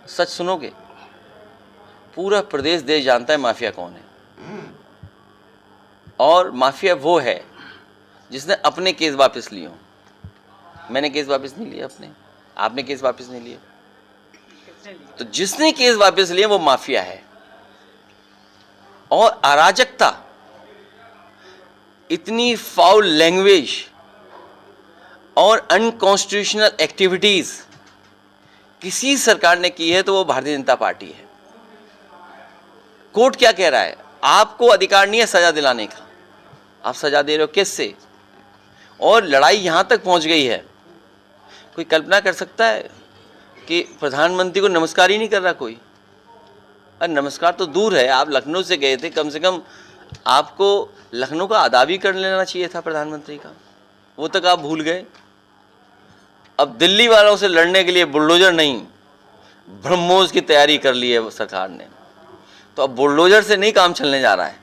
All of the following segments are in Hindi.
सच सुनोगे? पूरा प्रदेश देश जानता है माफिया कौन है। और माफिया वो है जिसने अपने केस वापस लिए हों। मैंने केस वापस नहीं लिए अपने, आपने केस वापस नहीं लिए, तो जिसने केस वापस लिए वो माफिया है। और अराजकता, इतनी फाउल लैंग्वेज और अनकॉन्स्टिट्यूशनल एक्टिविटीज किसी सरकार ने की है तो वो भारतीय जनता पार्टी है। कोर्ट क्या कह रहा है? आपको अधिकार नहीं है सजा दिलाने का, आप सजा दे रहे हो किससे? और लड़ाई यहां तक पहुंच गई है, कोई कल्पना कर सकता है कि प्रधानमंत्री को नमस्कार ही नहीं कर रहा कोई? अरे नमस्कार तो दूर है, आप लखनऊ से गए थे, कम से कम आपको लखनऊ का अदा भी कर लेना चाहिए था प्रधानमंत्री का, वो तक आप भूल गए। अब दिल्ली वालों से लड़ने के लिए बुलडोजर नहीं, ब्रह्मोस की तैयारी कर ली है सरकार ने। तो अब बुलडोजर से नहीं काम चलने जा रहा है,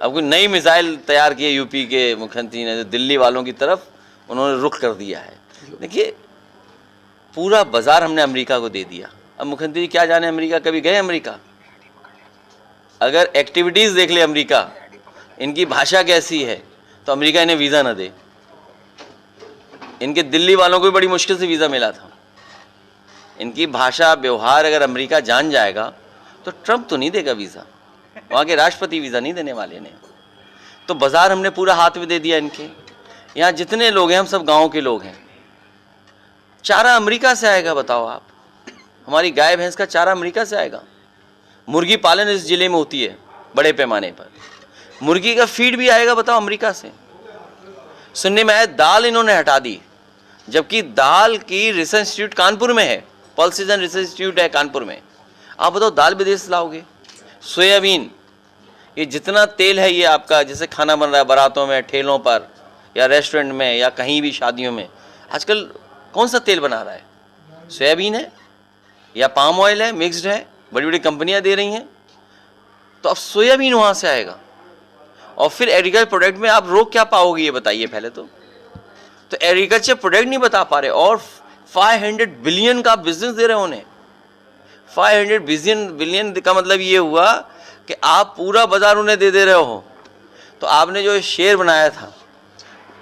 अब कोई नई मिसाइल तैयार की है यूपी के मुख्यमंत्री ने, जो दिल्ली वालों की तरफ उन्होंने रुख कर दिया है। देखिए, पूरा बाजार हमने अमेरिका को दे दिया। अब मुख्यमंत्री क्या जाने अमेरिका, कभी गए अमेरिका? अगर एक्टिविटीज़ देख ले अमेरिका, इनकी भाषा कैसी है, तो अमेरिका इन्हें वीज़ा न दे। इनके दिल्ली वालों को भी बड़ी मुश्किल से वीज़ा मिला था। इनकी भाषा व्यवहार अगर अमेरिका जान जाएगा तो ट्रंप तो नहीं देगा वीज़ा, वहाँ के राष्ट्रपति वीज़ा नहीं देने वाले ने। तो बाजार हमने पूरा हाथ में दे दिया इनके। यहाँ जितने लोग हैं हम सब गाँव के लोग हैं। चारा अमेरिका से आएगा, बताओ आप। हमारी गाय भैंस का चारा अमेरिका से आएगा। मुर्गी पालन इस जिले में होती है बड़े पैमाने पर, मुर्गी का फीड भी आएगा, बताओ अमेरिका से। सुनने में आया दाल इन्होंने हटा दी, जबकि दाल की रिसर्च इंस्टीट्यूट कानपुर में है, पल्स सीजन रिसर्च इंस्टीट्यूट है कानपुर में। आप बताओ दाल विदेश से लाओगे? सोयाबीन, ये जितना तेल है ये आपका, जैसे खाना बन रहा है बारातों में, ठेलों पर या रेस्टोरेंट में या कहीं भी शादियों में, आजकल कौन सा तेल बना रहा है? सोयाबीन है या पाम ऑयल है, मिक्स्ड है, बड़ी बड़ी कंपनियां दे रही हैं। तो अब सोयाबीन वहाँ से आएगा। और फिर एग्रीकल्चर प्रोडक्ट में आप रोक क्या पाओगे, ये बताइए पहले तो एग्रीकल्चर प्रोडक्ट नहीं बता पा रहे, और 500 बिलियन का बिजनेस दे रहे हैं उन्हें। 500 बिलियन का मतलब ये हुआ कि आप पूरा बाजार उन्हें दे रहे हो। तो आपने जो शेयर बनाया था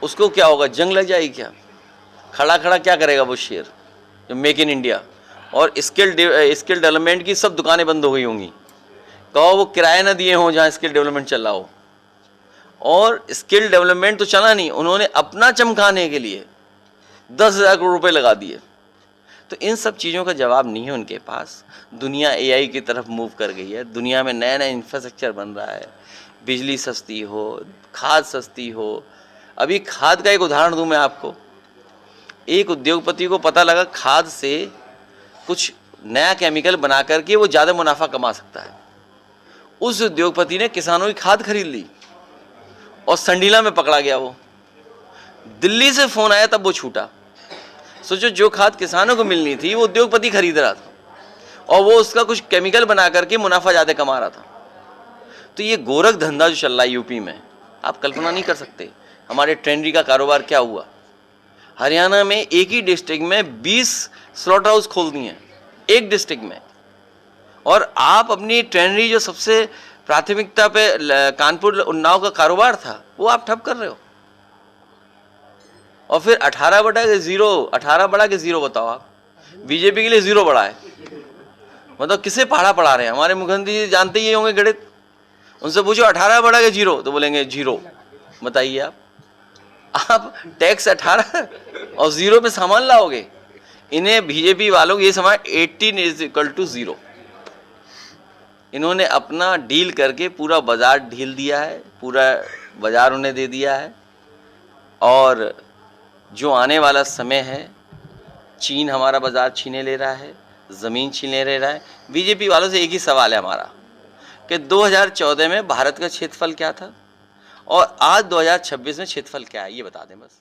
उसको क्या होगा, जंग लग जाएगी क्या? खड़ा खड़ा क्या करेगा वो शेयर, जो मेक इन इंडिया और स्किल डेवलपमेंट की सब दुकानें बंद हो गई होंगी। कहो वो किराया ना दिए हों जहाँ स्किल डेवलपमेंट चल रहा हो। और स्किल डेवलपमेंट तो चला नहीं, उन्होंने अपना चमकाने के लिए 10,000 करोड़ रुपए लगा दिए। तो इन सब चीज़ों का जवाब नहीं है उनके पास। दुनिया एआई की तरफ मूव कर गई है, दुनिया में नया नया इंफ्रास्ट्रक्चर बन रहा है, बिजली सस्ती हो, खाद सस्ती हो। अभी खाद का एक उदाहरण दूं मैं आपको। एक उद्योगपति को पता लगा खाद से कुछ नया केमिकल बना करके वो ज़्यादा मुनाफा कमा सकता है। उस उद्योगपति ने किसानों की खाद खरीद ली और संडीला में पकड़ा गया। वो दिल्ली से फ़ोन आया तब वो छूटा। सोचो, जो खाद किसानों को मिलनी थी वो उद्योगपति खरीद रहा था, और वो उसका कुछ केमिकल बना करके मुनाफा ज़्यादा कमा रहा था। तो ये गोरख धंधा जो चल रहा है यूपी में, आप कल्पना नहीं कर सकते। हमारे ट्रेनरी का कारोबार क्या हुआ। हरियाणा में एक ही डिस्ट्रिक्ट में 20 स्लॉटर हाउस खोल दिए हैं, एक डिस्ट्रिक्ट में। और आप अपनी ट्रेनरी जो सबसे प्राथमिकता पे कानपुर उन्नाव का कारोबार था, वो आप ठप कर रहे हो। और फिर 18 बढ़ा के जीरो बताओ आप। बीजेपी के लिए जीरो बढ़ा है, मतलब किसे पढ़ा पढ़ा रहे हैं। हमारे मुख्यमंत्री जी जानते ही होंगे गणित, उनसे पूछो 18 बढ़ा के जीरो, तो बोलेंगे जीरो। बताइए आप टैक्स 18 और जीरो पे सामान लाओगे। इन्हें बीजेपी वालों को ये समझ 18 = 0। इन्होंने अपना डील करके पूरा बाजार ढील दिया है, पूरा बाजार उन्हें दे दिया है। और जो आने वाला समय है, चीन हमारा बाजार छीने ले रहा है, ज़मीन छीने ले रहा है। बीजेपी वालों से एक ही सवाल है हमारा कि 2014 में भारत का क्षेत्रफल क्या था और आज 2026 में क्षेत्रफल क्या है, ये बता दें बस।